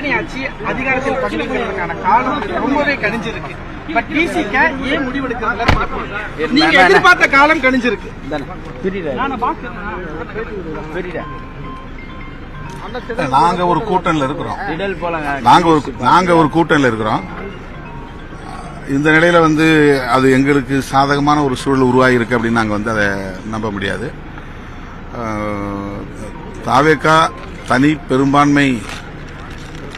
கூட்டணி ஆட்சி அதிகாரத்தில் பகிர்ந்துக்கிறதுக்கான காலம் ரொம்பவே கணிஞ்சிருக்கு. பட் விசிக ஏன் முடிவெடுக்கிறதுல நீங்க எதிர்பார்த்த காலம் கணிஞ்சிருக்கு. நாங்க ஒரு கூட்டணியில் இருக்கிறோம். இந்த நிலையில அது எங்களுக்கு சாதகமான ஒரு சூழல் உருவாகி இருக்கு அப்படின்னு நாங்க அதை நம்ப முடியாது. தாவேகா தனி பெரும்பான்மை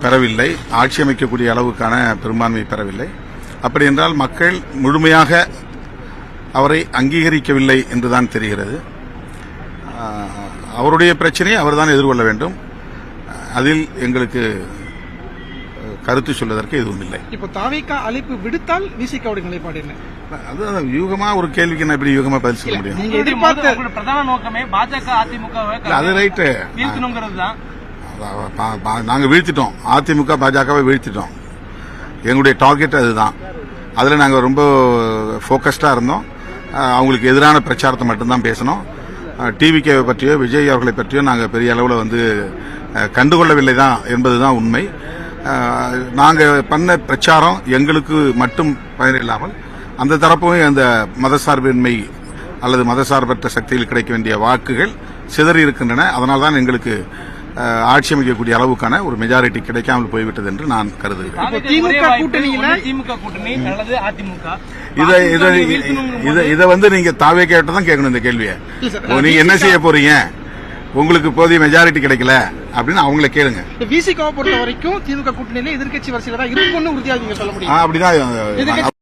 பெறவில்லை, ஆட்சி அமைக்கக்கூடிய அளவுக்கான பெரும்பான்மை பெறவில்லை. அப்படி என்றால் மக்கள் முழுமையாக அவரை அங்கீகரிக்கவில்லை என்றுதான் தெரிகிறது. அவருடைய பிரச்சனையை அவர்தான் எதிர்கொள்ள வேண்டும். அதில் எங்களுக்கு கருத்து சொல்வதற்கு எதுவும் இல்லை. இப்போ தாவேகா அழைப்பு விடுத்தால் விசிகாவுடைய நிலைப்பாடு என்ன? அது யூகமா ஒரு கேள்விக்கு நான் எப்படி யூகமா பதில் சொல்ல முடியும்? நீங்க எதிர்பார்த்த பிரதான நோக்கமே பாஜக அதிமுக அது ரைட்டு, நாங்க வீழ்த்திட்டோம். அதிமுக பாஜகவை வீழ்த்திட்டோம். எங்களுடைய டார்கெட் அதுதான். அதுல நாங்க ரொம்ப போக்கஸ்டா இருந்தோம். அவங்களுக்கு எதிரான பிரச்சாரத்தை மட்டும்தான் பேசணும். டிவிகேவை பற்றியோ விஜய் அவர்களை பற்றியோ நாங்க பெரிய அளவில் கண்டுகொள்ளவில்லை தான் என்பதுதான் உண்மை. நாங்க பண்ண பிரச்சாரம் எங்களுக்கு மட்டும் பயனில்லாமல் அந்த தரப்பும் அந்த மதசார்பின்மை அல்லது மதசார்பற்ற சக்தியில் கிடைக்க வேண்டிய வாக்குகள் சிதறி இருக்கின்றன. அதனால்தான் எங்களுக்கு ஆட்சி அமைக்கக்கூடிய அளவுக்கான ஒரு மெஜாரிட்டி கிடைக்காமல் போய்விட்டது என்று நான் கருதுகிறேன். இதை நீங்க தாவேகா கிட்ட தான் கேட்கணும் இந்த கேள்வியை. நீங்க என்ன செய்ய போறீங்க, உங்களுக்கு போதிய மெஜாரிட்டி கிடைக்கல அப்படின்னு அவங்கள கேளுங்க. விசிகாவை பொறுத்த வரைக்கும் திமுக கூட்டணியில எதிர்க்கட்சி வரிசையில தான் இருக்குன்னு உறுதியாக நீங்க சொல்ல முடியும். அப்படிதான்